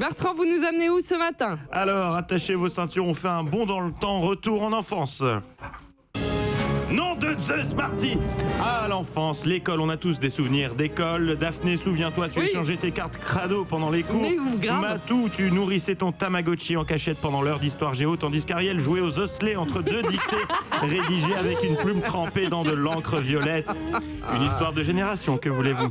Bertrand, vous nous amenez où ce matin? Alors, attachez vos ceintures, on fait un bond dans le temps, retour en enfance. Nom de Zeus, Marty! Ah, l'enfance, l'école, on a tous des souvenirs d'école. Daphné, souviens-toi, tu échangeais tes cartes crado pendant les cours. Mais où, grave. Matou, tu nourrissais ton Tamagotchi en cachette pendant l'heure d'histoire géo, tandis qu'Ariel jouait aux osselets entre deux dictées rédigées avec une plume trempée dans de l'encre violette. Une histoire de génération, que voulez-vous?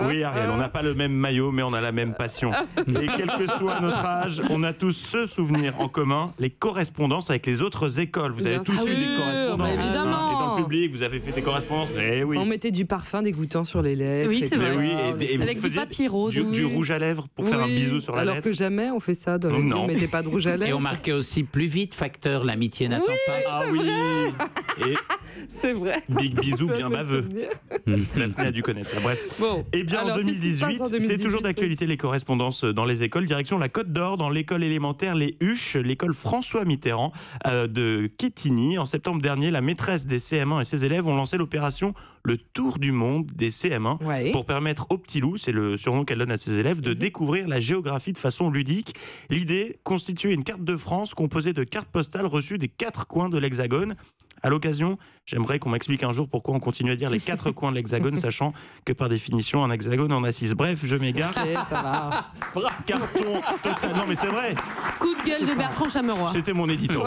Oui, Ariel, on n'a pas le même maillot, mais on a la même passion. Et quel que soit notre âge, on a tous ce souvenir en commun, les correspondances avec les autres écoles. Vous avez tous eu des correspondances. Évidemment. Et dans le public, vous avez fait des correspondances. Eh oui. On mettait du parfum dégoûtant sur les lèvres. Oui, c'est vrai. Oui, et vous avec du faisiez papier rose. du rouge à lèvres pour faire un bisou sur la alors lettre. que jamais on fait ça dans les Non. on mettait pas de rouge à lèvres. Et on marquait aussi plus vite, facteur, l'amitié n'attend pas. Ah oui. Et C'est vrai. big bisou Tu vas bien me baveux. souvenir. Daphné a dû connaître ça. Bref. Bon. Eh bien, Alors, en qu'est-ce qui se passe 2018, en c'est 2018, toujours d'actualité les correspondances dans les écoles. Direction la Côte d'Or, dans l'école élémentaire Les Huches, l'école François Mitterrand de Quetigny. En septembre dernier, la maîtresse des CM1 et ses élèves ont lancé l'opération Le Tour du Monde des CM1 Ouais. pour permettre aux petits loups, c'est le surnom qu'elle donne à ses élèves, de découvrir la géographie de façon ludique. L'idée, constituer une carte de France composée de cartes postales reçues des 4 coins de l'Hexagone. À l'occasion, j'aimerais qu'on m'explique un jour pourquoi on continue à dire les 4 coins de l'Hexagone, sachant que par définition, un hexagone en a 6. Bref, je m'égare. Ok, ça va. Carton total. Non, mais c'est vrai. Coup de gueule de Bertrand Chameroy. C'était mon édito.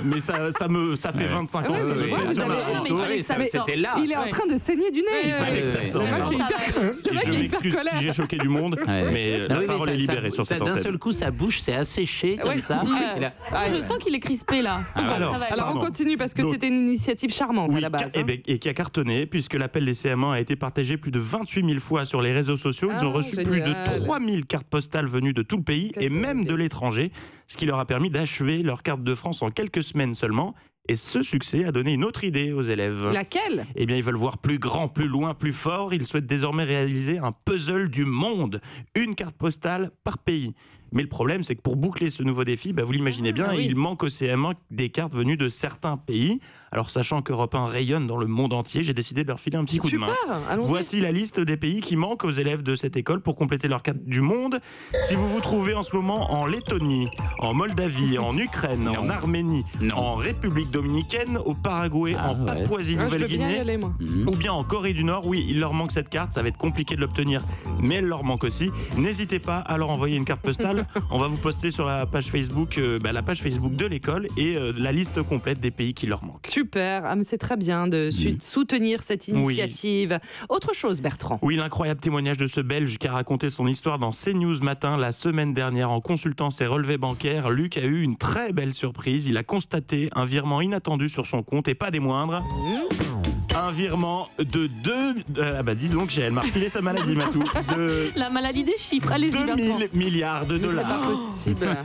Mais ça fait 25 ans. Ouais, que je vois, fais vous sur avez- la non, mais il radio. fallait que ça Mais sorte. c'était là. Il est en train de saigner du nez. Il fallait que ça sorte. Le mec est hyper, Et le mec je est hyper m'excuse colère. si j'ai choqué du monde, mais Non, la oui, mais parole est libérée sur cette D'un antenne. seul coup, sa bouche s'est asséchée comme Ouais. ça. Ouais. Et là- Je sens qu'il est crispé là. Alors, Ça va aller. Alors on Pardon. continue parce que Donc- c'était une initiative charmante à Oui, la base. et, et qui a cartonné, puisque l'appel des CM1 a été partagé plus de 28 000 fois sur les réseaux sociaux. Ils Ah, ont reçu génial. plus de 3 000 cartes postales venues de tout le pays Quelle et bonne même idée. de l'étranger, ce qui leur a permis d'achever leur carte de France en quelques semaines seulement. Et ce succès a donné une autre idée aux élèves. Laquelle? Eh bien, ils veulent voir plus grand, plus loin, plus fort. Ils souhaitent désormais réaliser un puzzle du monde. Une carte postale par pays. Mais le problème, c'est que pour boucler ce nouveau défi, vous l'imaginez bien, oui. il manque au CM1 des cartes venues de certains pays. Alors, sachant qu'Europe 1 rayonne dans le monde entier, j'ai décidé de leur filer un petit coup de main. Super, allons-y. Voici la liste des pays qui manquent aux élèves de cette école pour compléter leur carte du monde. Si vous vous trouvez en ce moment en Lettonie, en Moldavie, en Ukraine, en Arménie, Non. en République dominicaine, au Paraguay, Ah en ouais. Ah, je veux bien y Papouasie-Nouvelle-Guinée, aller, moi. ou bien en Corée du Nord, oui, il leur manque cette carte, ça va être compliqué de l'obtenir, mais elle leur manque aussi. N'hésitez pas à leur envoyer une carte postale. On va vous poster sur la page Facebook, la page Facebook de l'école et la liste complète des pays qui leur manquent. Super, ah, mais c'est très bien de soutenir cette initiative. Autre chose, Bertrand. Oui, l'incroyable témoignage de ce Belge qui a raconté son histoire dans CNews Matin la semaine dernière en consultant ses relevés bancaires. Luc a eu une très belle surprise. Il a constaté un virement inattendu sur son compte et pas des moindres. Un virement de 2... dis donc, elle m'a refilé sa maladie, Matou. De La maladie des chiffres. Allez-y, 2 Bertrand. 000 milliards de Mais c'est pas dollars. possible.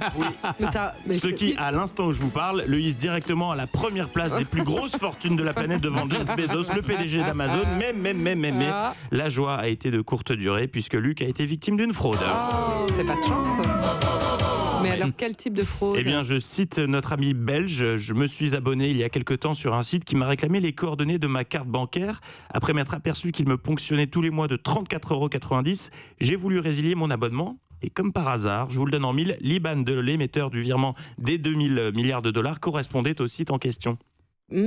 Mais ça, mais Ce c'est- qui, à l'instant où je vous parle, le hisse directement à la première place des plus grosses fortunes de la planète devant Jeff Bezos, le PDG d'Amazon. Mais, Ah. la joie a été de courte durée puisque Luc a été victime d'une fraude. C'est pas de chance. Mais alors, quel type de fraude? Eh bien, je cite notre ami belge. Je me suis abonné il y a quelque temps sur un site qui m'a réclamé les coordonnées de ma carte bancaire. Après m'être aperçu qu'il me ponctionnait tous les mois de 34,90 €, j'ai voulu résilier mon abonnement. Et comme par hasard, je vous le donne en mille, l'IBAN de l'émetteur du virement des 2 000 milliards de dollars correspondait au site en question.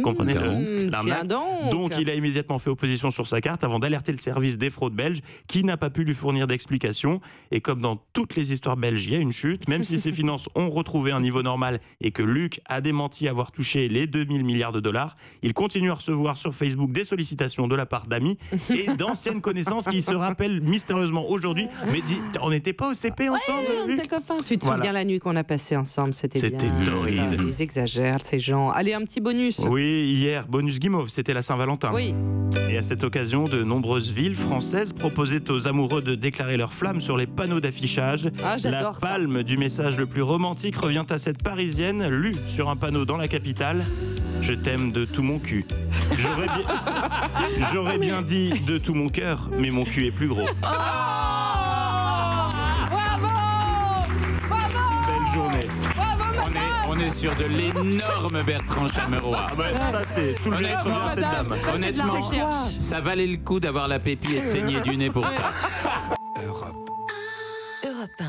Comprenez Tiens donc. Donc, il a immédiatement fait opposition sur sa carte avant d'alerter le service des fraudes belges qui n'a pas pu lui fournir d'explication. Et comme dans toutes les histoires belges, il y a une chute. Même si ses finances ont retrouvé un niveau normal et que Luc a démenti avoir touché les 2 000 milliards de dollars, il continue à recevoir sur Facebook des sollicitations de la part d'amis et d'anciennes connaissances qui se rappellent mystérieusement aujourd'hui. Mais on n'était pas au CP ensemble, Luc? T'es copain. Tu te Voilà. souviens la nuit qu'on a passée ensemble? C'était C'était bien. torride. Ça, ils exagèrent, ces gens. Allez, un petit bonus. Oui, hier, bonus guimauve, c'était la Saint-Valentin. Oui. Et à cette occasion, de nombreuses villes françaises proposaient aux amoureux de déclarer leur flamme sur les panneaux d'affichage. Ah, La j'adore ça. palme du message le plus romantique revient à cette Parisienne, lue sur un panneau dans la capitale. Je t'aime de tout mon cul. J'aurais bien dit de tout mon cœur, mais mon cul est plus gros. Belle journée. On est sur de l'énorme Bertrand Chameroy. Ah bah, ça, c'est tout le bien être bien à cette dame. Honnêtement, recherche. ça valait le coup d'avoir la pépille et de saigner du nez pour ça. Europe 1.